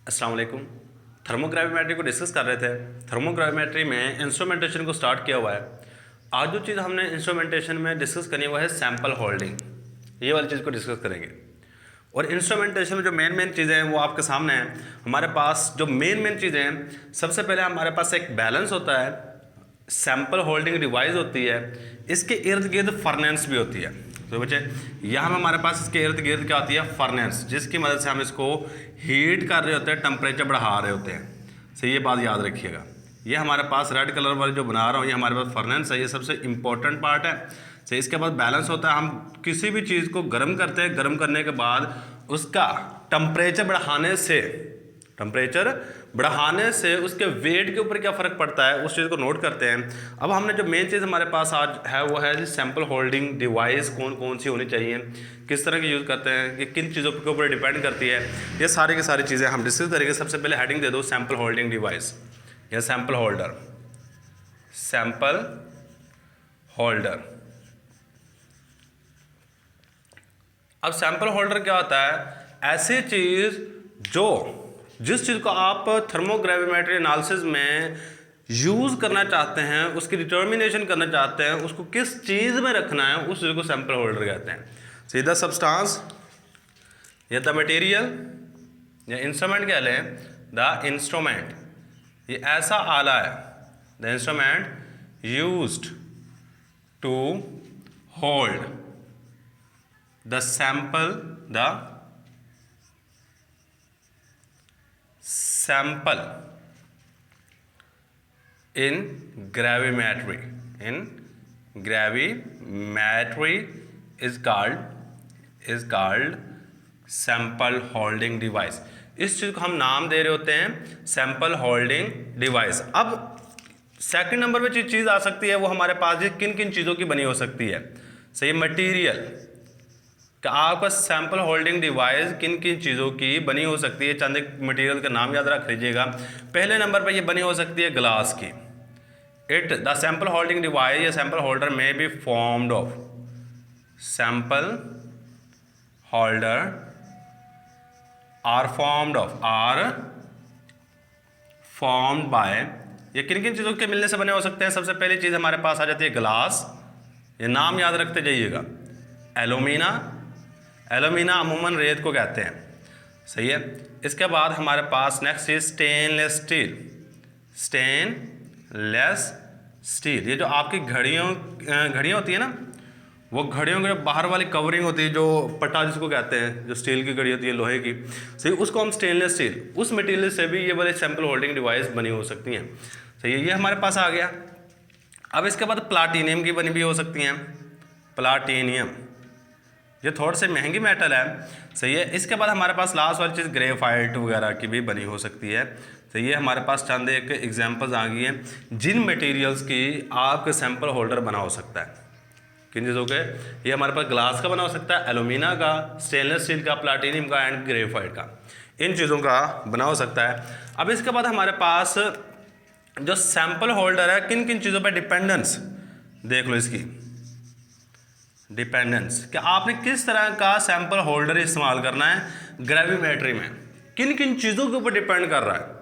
अस्सलाम वालेकुम। थर्मोग्राविमेट्री को डिस्कस कर रहे थे। थर्मोग्राविमेट्री में इंस्ट्रूमेंटेशन को स्टार्ट किया हुआ है। आज जो चीज़ हमने इंस्ट्रूमेंटेशन में डिस्कस करनी वो है सैंपल होल्डिंग। ये वाली चीज़ को डिस्कस करेंगे। और इंस्ट्रूमेंटेशन में जो मेन चीज़ें हैं वो आपके सामने हैं। हमारे पास जो मेन चीज़ें हैं, सबसे पहले हमारे पास एक बैलेंस होता है, सैंपल होल्डिंग डिवाइस होती है, इसके इर्द गिर्द फर्नेंस भी होती है। तो बच्चे यहाँ में हमारे पास इसके इर्द गिर्द क्या होती है, फर्नेंस, जिसकी मदद से हम इसको हीट कर रहे होते हैं, टेम्परेचर बढ़ा रहे होते हैं। सही, ये बात याद रखिएगा। ये हमारे पास रेड कलर वाली जो बना रहा हूँ ये हमारे पास फर्नेंस है, ये सबसे इंपॉर्टेंट पार्ट है। सही, इसके बाद बैलेंस होता है। हम किसी भी चीज़ को गर्म करते हैं, गर्म करने के बाद उसका टेम्परेचर बढ़ाने से उसके वेट के ऊपर क्या फ़र्क पड़ता है, उस चीज़ को नोट करते हैं। अब हमने जो मेन चीज़ हमारे पास आज है वो है सैंपल होल्डिंग डिवाइस कौन कौन सी होनी चाहिए, किस तरह की यूज़ करते हैं, कि किन चीज़ों के ऊपर डिपेंड करती है। ये सारी की सारी चीज़ें हम डिस्कस करेंगे। सबसे पहले हेडिंग दे दो सैंपल होल्डिंग डिवाइस या सैंपल होल्डर। Sample holder. अब सैंपल होल्डर क्या होता है, ऐसी चीज़ जिस चीज़ को आप थर्मोग्राविमेट्री एनालिसिस में यूज़ करना चाहते हैं, उसकी डिटर्मिनेशन करना चाहते हैं, उसको किस चीज़ में रखना है, उस चीज़ को सैंपल होल्डर कहते हैं। सीधा सब्सटेंस या द मटेरियल या इंस्ट्रूमेंट कह लें, द इंस्ट्रूमेंट, ये ऐसा आला है, the instrument used to hold the sample in gravimetry is called sample holding device। इस चीज़ को हम नाम दे रहे होते हैं सैंपल होल्डिंग डिवाइस। अब सेकंड नंबर पे जो चीज़ आ सकती है वो हमारे पास ये किन किन चीज़ों की बनी हो सकती है। सही, मटेरियल कि आपका सैंपल होल्डिंग डिवाइस किन किन चीज़ों की बनी हो सकती है। चंद एक मटेरियल का नाम याद रख लीजिएगा। पहले नंबर पर ये बनी हो सकती है ग्लास की। द सैंपल होल्डिंग डिवाइस या सैंपल होल्डर में be formed of sample holder are formed by, ये किन किन चीज़ों के मिलने से बने हो सकते हैं। सबसे पहली चीज़ हमारे पास आ जाती है ग्लास, ये नाम याद रखते जाइएगा। एल्यूमिना अमूमन रेत को कहते हैं। सही है। इसके बाद हमारे पास नेक्स्ट इज स्टेनलेस स्टील। ये जो आपकी घड़ियाँ होती है ना, वो घड़ियों के बाहर वाली कवरिंग होती है, जो पट्टा जिसको कहते हैं, जो स्टील की घड़ी होती है लोहे की। सही, उसको हम स्टेनलेस स्टील, उस मटेरियल से भी ये वाले सैंपल होल्डिंग डिवाइस बनी हो सकती हैं। सही है, ये हमारे पास आ गया। अब इसके बाद प्लाटीनियम की बनी भी हो सकती हैं। प्लाटीनियम ये थोड़ी सी महंगी मेटल है। सही है। इसके बाद हमारे पास लास्ट वाली चीज़ ग्रेफाइट वगैरह की भी बनी हो सकती है। सही है। हमारे पास चंद एक एग्जांपल्स आ गई हैं जिन मटेरियल्स की आपके सैंपल होल्डर बना हो सकता है। किन चीज़ों के, ये हमारे पास ग्लास का बना हो सकता है, एल्यूमिना का, स्टेनलेस स्टील का, प्लाटीनियम का एंड ग्रेफाइट का, इन चीज़ों का बना हो सकता है। अब इसके बाद हमारे पास जो सैंपल होल्डर है, किन किन चीज़ों पर डिपेंडेंस देख लो। इसकी डिपेंडेंस कि आपने किस तरह का सैंपल होल्डर इस्तेमाल करना है ग्रेविमेट्री में, किन किन चीज़ों के ऊपर डिपेंड कर रहा है।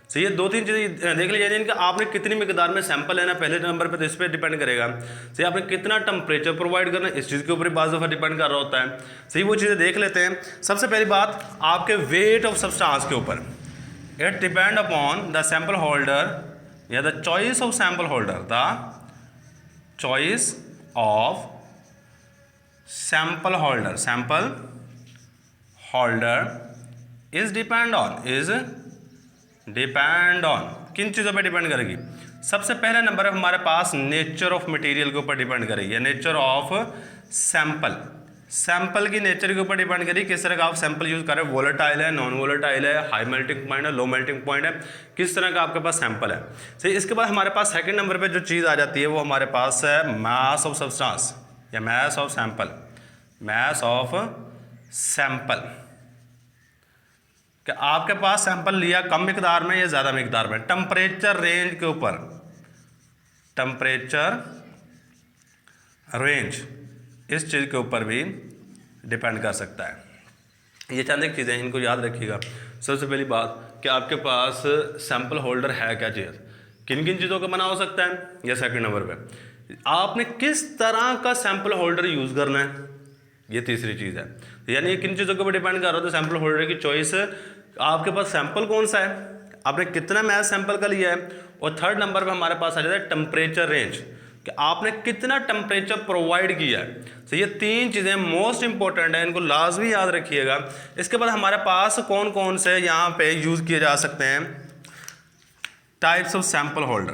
सही है। दो तीन चीज़ें देख लीजिए, यानी कि आपने कितनी मिकदार में सैंपल लेना, पहले नंबर पे तो इस पर डिपेंड करेगा। सही, आपने कितना टेम्परेचर प्रोवाइड करना, इस चीज़ के ऊपर बाज़ दफ़ा डिपेंड कर रहा होता है। सही, वो चीज़ें देख लेते हैं। सबसे पहली बात आपके वेट ऑफ सब्सटेंस के ऊपर, it depend upon the sample holder या the choice of sample holder, the choice of sample holder is depend on किन चीज़ों पे डिपेंड करेगी। सबसे पहला नंबर है हमारे पास नेचर ऑफ मटेरियल के ऊपर डिपेंड करेगी, या नेचर ऑफ सैंपल की नेचर के ऊपर डिपेंड करेगी। किस तरह का आप सैंपल यूज कर रहे हैं, वोलेटाइल है, नॉन वोलेटाइल है, हाई मेल्टिंग पॉइंट है, लो मेल्टिंग पॉइंट है, किस तरह का आपके पास सैंपल है। सही, इसके बाद हमारे पास सेकंड नंबर पे जो चीज़ आ जाती है वो हमारे पास है मास ऑफ सब्सटेंस या मास ऑफ सैंपल कि आपके पास सैंपल लिया कम मिकदार में या ज़्यादा मिकदार में। टेम्परेचर रेंज के ऊपर, टेम्परेचर रेंज इस चीज़ के ऊपर भी डिपेंड कर सकता है। ये चंद एक चीज़ें, इनको याद रखिएगा। सबसे पहली बात कि आपके पास सैंपल होल्डर है क्या चीज़, किन किन चीज़ों का बना हो सकता है, या सेकंड नंबर पे आपने किस तरह का सैंपल होल्डर यूज़ करना है, ये तीसरी चीज़ है। यानी किन चीज़ों के ऊपर डिपेंड कर रहा है सैंपल होल्डर की चॉइस, आपके पास सैंपल कौन सा है, आपने कितना मैच सैंपल का लिया है, और थर्ड नंबर पे हमारे पास आ जाता है टेम्परेचर रेंज, कि आपने कितना टेम्परेचर प्रोवाइड किया है। तो ये तीन चीज़ें मोस्ट इंपॉर्टेंट है, इनको लाजमी याद रखिएगा। इसके बाद हमारे पास कौन कौन से यहाँ पे यूज़ किए जा सकते हैं types of sample holder,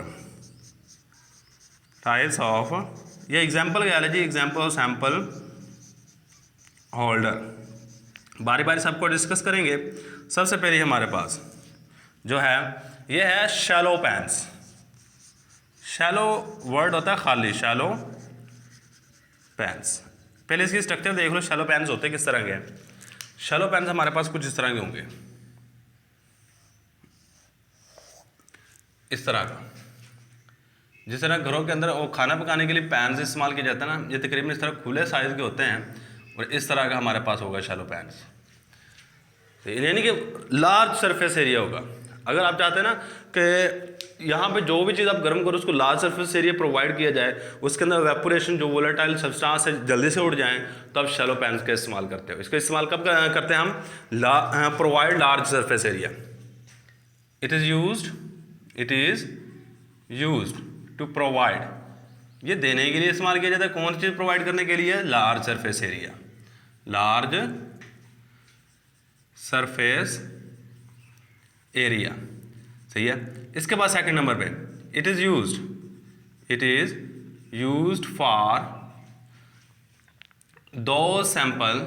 types of, ये एग्जाम्पल क्या लीजिए, एग्जाम्पल ऑफ सैंपल होल्डर, बारी बारी सबको डिस्कस करेंगे। सबसे पहले हमारे पास जो है ये है शैलो पैन्स। शैलो वर्ड होता है खाली, शैलो पैन्स। पहले इसकी स्ट्रक्चर देख लो, शैलो पैन्स होते हैं किस तरह के। शैलो पैन्स हमारे पास कुछ इस तरह के होंगे, इस तरह का, जिस तरह घरों के अंदर वो खाना पकाने के लिए पैन्स इस्तेमाल किया जाता है ना, ये तकरीबन इस तरह खुले साइज़ के होते हैं, और इस तरह का हमारे पास होगा शैलो पैन्स। यानी कि लार्ज सरफेस एरिया होगा। अगर आप चाहते हैं ना कि यहाँ पे जो भी चीज़ आप गर्म करो उसको लार्ज सरफेस एरिया प्रोवाइड किया जाए, उसके अंदर वेपोरेशन जो वोलेटाइल सब्सटेंस है जल्दी से उड़ जाएं, तो आप शैलो पैन्स का इस्तेमाल करते हो। इसका इस्तेमाल कब करते हैं हम, provide large surface area. It is used to provide, ये देने के लिए इस्तेमाल किया जाता है। कौन सी चीज़ प्रोवाइड करने के लिए, large surface area, large surface area, सही है। इसके बाद सेकंड नंबर पे it is used for those sample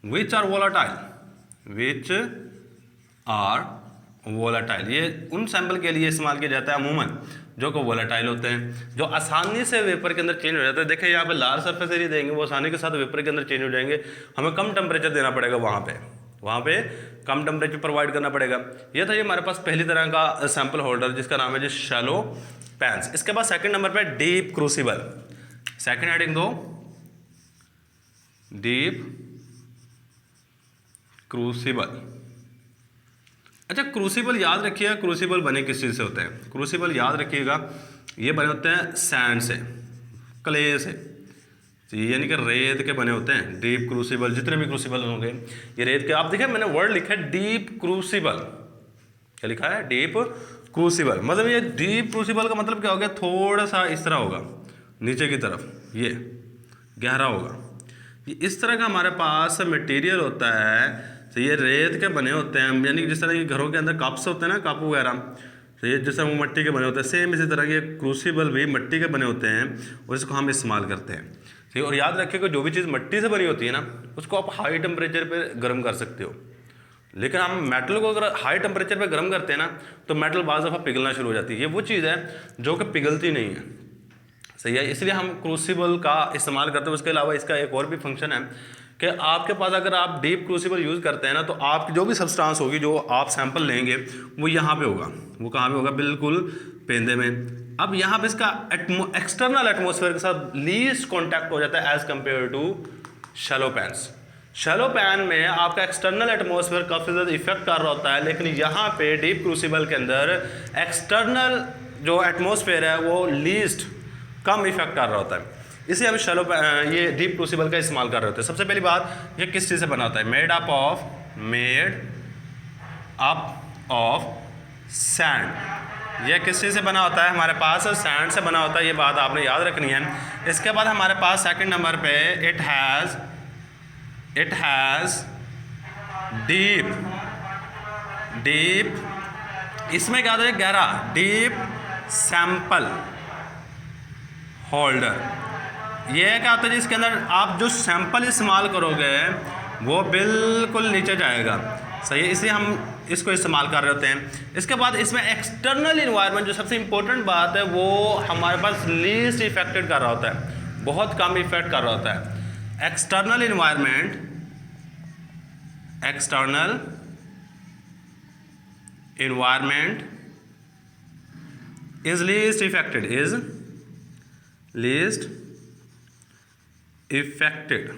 which are volatile, ये उन सैंपल के लिए इस्तेमाल किया जाता है अमूमन जो कि वोलाटाइल होते हैं, जो आसानी से वेपर के अंदर चेंज हो जाता है। देखिए यहाँ पे लार्ज सरफेस एरिया देंगे, वो आसानी के साथ वेपर के अंदर चेंज हो जाएंगे। हमें कम टेम्परेचर देना पड़ेगा, वहाँ पे कम टेम्परेचर प्रोवाइड करना पड़ेगा। ये था ये हमारे पास पहली तरह का सैंपल होल्डर, जिसका नाम है जो शैलो पैन्स। इसके बाद सेकंड नंबर पे डीप क्रूसिबल। सेकंड हेडिंग दो, डीप क्रूसिबल। अच्छा, क्रूसिबल याद रखिएगा, क्रूसिबल बने किस चीज़ से होते हैं। क्रूसिबल याद रखिएगा, ये बने होते हैं सैंड से, क्ले से, यानी कि रेत के बने होते हैं। डीप क्रूसिबल, जितने भी क्रूसिबल होंगे ये रेत के। आप देखिए मैंने वर्ड लिखा है डीप क्रूसिबल, क्या लिखा है, डीप क्रूसिबल। मतलब ये डीप क्रूसिबल का मतलब क्या हो गया, थोड़ा सा इस तरह होगा नीचे की तरफ, ये गहरा होगा। ये इस तरह का हमारे पास मटेरियल होता है, तो ये रेत के बने होते हैं। यानी जिस तरह के घरों के अंदर कप्स होते हैं ना, कप वगैरह, तो ये जिस तरह वो मिट्टी के बने होते हैं, सेम इसी तरह के क्रूसिबल भी मिट्टी के बने होते हैं, और इसको हम इस्तेमाल करते हैं। ठीक है, और याद रखिए कि जो भी चीज़ मिट्टी से बनी होती है ना, उसको आप हाई टेम्परेचर पे गर्म कर सकते हो। लेकिन हम मेटल को अगर हाई टेम्परेचर पे गर्म करते हैं ना, तो मेटल बाज़ दफ़ा पिघलना शुरू हो जाती है। ये वो चीज़ है जो कि पिघलती नहीं है, सही है, इसलिए हम क्रूसिबल का इस्तेमाल करते हैं। उसके अलावा इसका एक और भी फंक्शन है कि आपके पास अगर आप डीप क्रूसिबल यूज़ करते हैं ना, तो आपकी जो भी सब्सटेंस होगी, जो आप सैंपल लेंगे, वो यहाँ पे होगा। वो कहाँ पे होगा, बिल्कुल पेंदे में। अब यहाँ पे इसका एक्सटर्नल एटमॉस्फेयर के साथ लीस्ट कॉन्टैक्ट हो जाता है as compare to shallow pans. Shallow pan में आपका एक्सटर्नल एटमॉस्फेयर काफ़ी ज़्यादा इफेक्ट कर रहा होता है, लेकिन यहाँ पे डीप क्रूसिबल के अंदर एक्सटर्नल जो एटमॉस्फेयर है वो लीस्ट कम इफेक्ट कर रहा होता है। इसलिए हम शैलो ये डीप क्रूसिबल का इस्तेमाल कर रहे होते हैं। सबसे पहली बात, ये किस चीज़ से बना होता है, मेड अप ऑफ सैंड। ये किस चीज़ से बना होता है, हमारे पास सैंड से बना होता है, ये बात आपने याद रखनी है। इसके बाद हमारे पास सेकंड नंबर पे इट हैज़ डीप, इसमें क्या होता है, गहरा, डीप सैंपल होल्डर। ये क्या होता है, जिसके अंदर आप जो सैंपल इस्तेमाल करोगे वो बिल्कुल नीचे जाएगा, सही है, इसलिए हम इसको इस्तेमाल कर रहे होते हैं। इसके बाद इसमें एक्सटर्नल इन्वायरमेंट, जो सबसे इंपॉर्टेंट बात है, वो हमारे पास लीस्ट इफेक्टेड कर रहा होता है, बहुत कम इफेक्ट कर रहा होता है। External environment is least affected,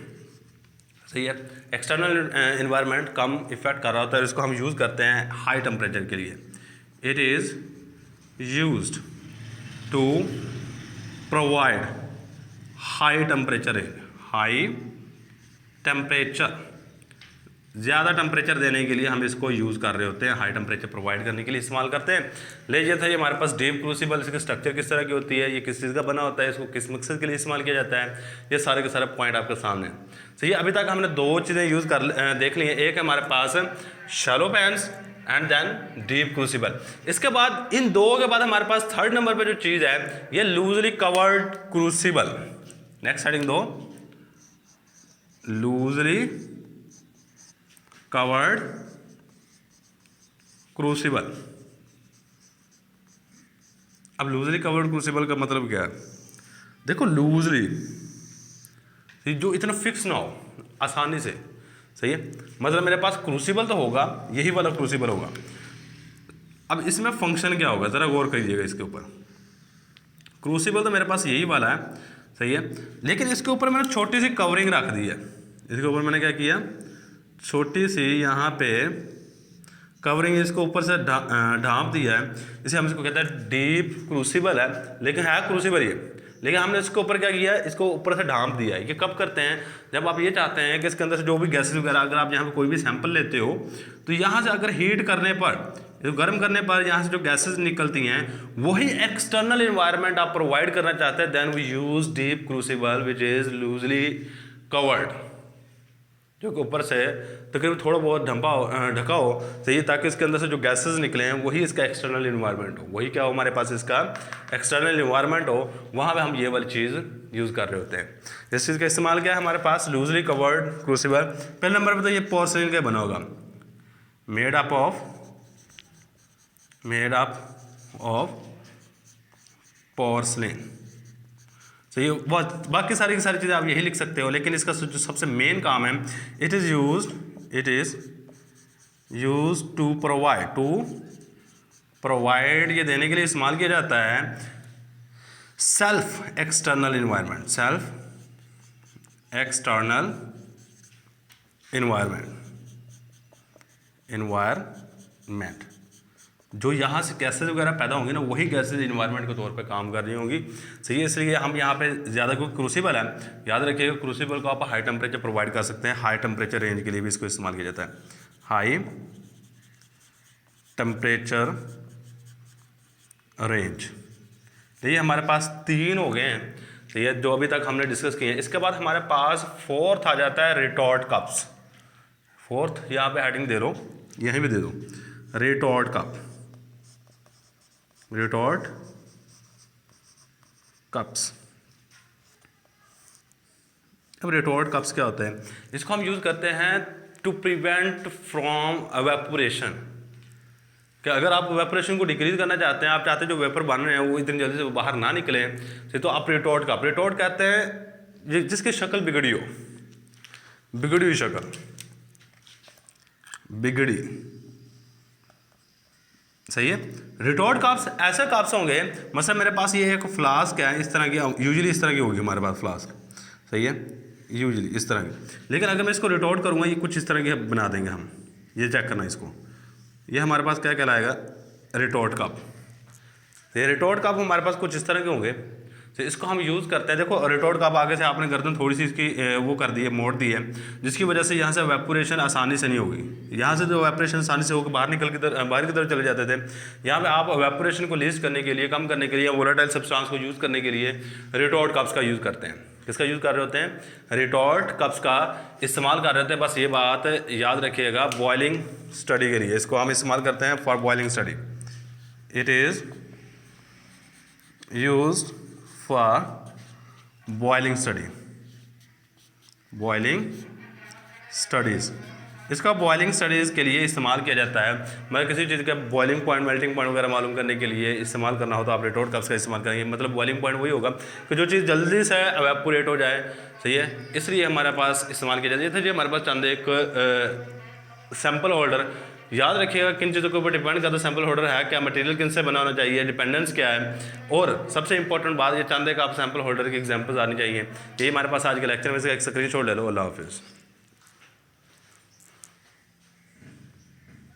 सही है। एक्सटर्नल इन्वायरमेंट कम इफेक्ट कर रहा होता है, इसको हम यूज़ करते हैं हाई टेम्परेचर के लिए। It is used to provide high temperature, high temperature, ज़्यादा टेम्परेचर देने के लिए हम इसको यूज़ कर रहे होते हैं, हाई टेम्परेचर प्रोवाइड करने के लिए इस्तेमाल करते हैं। ले ये था ये हमारे पास डीप क्रूसिबल, इसका स्ट्रक्चर किस तरह की होती है, ये किस चीज़ का बना होता है, इसको किस मकसद के लिए इस्तेमाल किया जाता है, ये सारे के सारे पॉइंट आपके सामने हैं। सही है, अभी तक हमने दो चीज़ें यूज़ कर देख ली हैं, एक है हमारे पास shallow pans and then deep crucible. इसके बाद इन दो के बाद हमारे पास थर्ड नंबर पर जो चीज़ है ये loosely covered crucible. Next heading दो, लूजली कवर्ड क्रूसिबल। अब लूजली कवर्ड क्रूसिबल का मतलब क्या है? देखो लूजली जो इतना फिक्स ना हो आसानी से, सही है, मतलब मेरे पास क्रूसिबल तो होगा, यही वाला क्रूसिबल होगा। अब इसमें फंक्शन क्या होगा ज़रा गौर करिएगा इसके ऊपर। क्रूसिबल तो मेरे पास यही वाला है, सही है, लेकिन इसके ऊपर मैंने छोटी सी कवरिंग रख दी है। इसके ऊपर मैंने क्या किया, छोटी सी यहाँ पे कवरिंग इसको ऊपर से ढांप दिया है, इसे हम इसको कहते हैं डीप क्रूसिबल है, लेकिन है क्रूसिबल ये, लेकिन हमने इसके ऊपर क्या किया है, इसको ऊपर से ढांप दिया है। ये कब करते हैं, जब आप ये चाहते हैं कि इसके अंदर से जो भी गैसेज वगैरह, अगर आप यहाँ पे कोई भी सैंपल लेते हो तो यहाँ से अगर हीट करने पर, गर्म करने पर यहाँ से जो गैसेज निकलती हैं वही एक्सटर्नल इन्वायरमेंट आप प्रोवाइड करना चाहते हैं, then we use deep crucible which is loosely covered, जो कि ऊपर से तकरीबन थोड़ा बहुत ढका हो, सही है, ताकि इसके अंदर से जो गैसेस निकले हैं वही इसका एक्सटर्नल इन्वायरमेंट हो, वही क्या हो हमारे पास इसका एक्सटर्नल इन्वायरमेंट हो, वहाँ पे हम ये वाली चीज़ यूज़ कर रहे होते हैं। इस चीज़ का इस्तेमाल क्या है हमारे पास, लूजली कवर्ड क्रूसिबल। पहले नंबर पर तो ये पोर्सिलिन का बना होगा, मेड अप ऑफ पोर्सिलिन, सही है। बाकी सारी की सारी चीज़ें आप यही लिख सकते हो, लेकिन इसका जो सबसे मेन काम है, it is use to provide, ये देने के लिए इस्तेमाल किया जाता है सेल्फ एक्सटर्नल इन्वायरमेंट, जो यहाँ से गैसेज वगैरह पैदा होंगी ना, वही गैसेज इन्वायरमेंट के तौर पे काम कर रही होंगी, सही है। इसलिए हम यहाँ पे ज़्यादा कोई क्रूसिबल है, याद रखिएगा क्रूसिबल को आप हाई टेम्परेचर प्रोवाइड कर सकते हैं, हाई टेम्परेचर रेंज के लिए भी इसको इस्तेमाल किया जाता है, हाई टेम्परेचर रेंज। तो ये हमारे पास तीन हो गए हैं, तो ये जो अभी तक हमने डिस्कस किए हैं। इसके बाद हमारे पास फोर्थ आ जाता है रिटॉर्ट कप्स। फोर्थ यहाँ पे हेडिंग दे दो, यहीं भी दे दो, रिटॉर्ट कप्स। अब रिटॉर्ट कप्स क्या होते हैं, इसको हम यूज़ करते हैं टू प्रिवेंट फ्रॉम एवेपोरेशन, कि अगर आप वेपोरेशन को डिक्रीज करना चाहते हैं, आप चाहते हैं जो वेपर बन रहे हैं वो इतनी जल्दी से बाहर ना निकले, तो आप रिटॉर्ट कहते हैं जिसकी शक्ल बिगड़ी हुई शक्ल, सही है। रिटॉर्ट कप्स ऐसे कप्स होंगे, मतलब मेरे पास ये एक फ्लास्क है, इस तरह की, यूजुअली इस तरह की होगी हमारे पास फ्लास्क, सही है, यूजुअली इस तरह की, लेकिन अगर मैं इसको रिटॉर्ट करूँगा ये कुछ इस तरह की बना देंगे हम, ये चेक करना इसको, ये हमारे पास क्या कहलाएगा, रिटॉर्ट कप। तो ये रिटॉर्ट कप हमारे पास कुछ इस तरह के होंगे, तो इसको हम यूज़ करते हैं। देखो रिटॉर्ट कप आगे से आपने गर्दन थोड़ी सी इसकी वो कर दी है, मोड़ दी है, जिसकी वजह से यहाँ से वेपोरेशन आसानी से नहीं होगी, यहाँ से जो वेपोरेशन आसानी से होकर बाहर की तरफ चले जाते थे, यहाँ पे आप वेपोरेशन को लीस्ट करने के लिए, कम करने के लिए, वोलेटाइल सब्सटेंस को यूज़ करने के लिए रिटॉर्ट कप्स का यूज़ करते हैं। किसका यूज़ कर रहे होते हैं, रिटॉर्ट कप्स का इस्तेमाल कर रहे होते हैं। बस ये बात याद रखिएगा बॉइलिंग स्टडी के लिए इसको हम इस्तेमाल करते हैं, for boiling study. It is used for boiling studies. इसका बॉइलिंग स्टडीज़ के लिए इस्तेमाल किया जाता है, मतलब किसी चीज़ का बॉइलिंग पॉइंट, मेल्टिंग पॉइंट वगैरह मालूम करने के लिए इस्तेमाल करना हो तो आप रिटॉर्ट कप्स का इस्तेमाल करेंगे। मतलब बॉइलिंग पॉइंट वही होगा कि जो चीज़ जल्दी से एवेपोरेट हो जाए, सही है, इसलिए हमारे पास इस्तेमाल किया जाता है। ये हमारे पास चंद एक सैम्पल होल्डर, याद रखिएगा किन चीज़ों के ऊपर डिपेंड करता है सैम्पल होल्डर है क्या, मटेरियल किन से बना होना चाहिए, डिपेंडेंस क्या है, और सबसे इंपॉर्टेंट बात ये चंद एक आप सैम्पल होल्डर की एग्जांपल्स आनी चाहिए। यही हमारे पास आज के लेक्चर में से एक स्क्रीनशॉट ले लो। अल्लाह हाफिज़।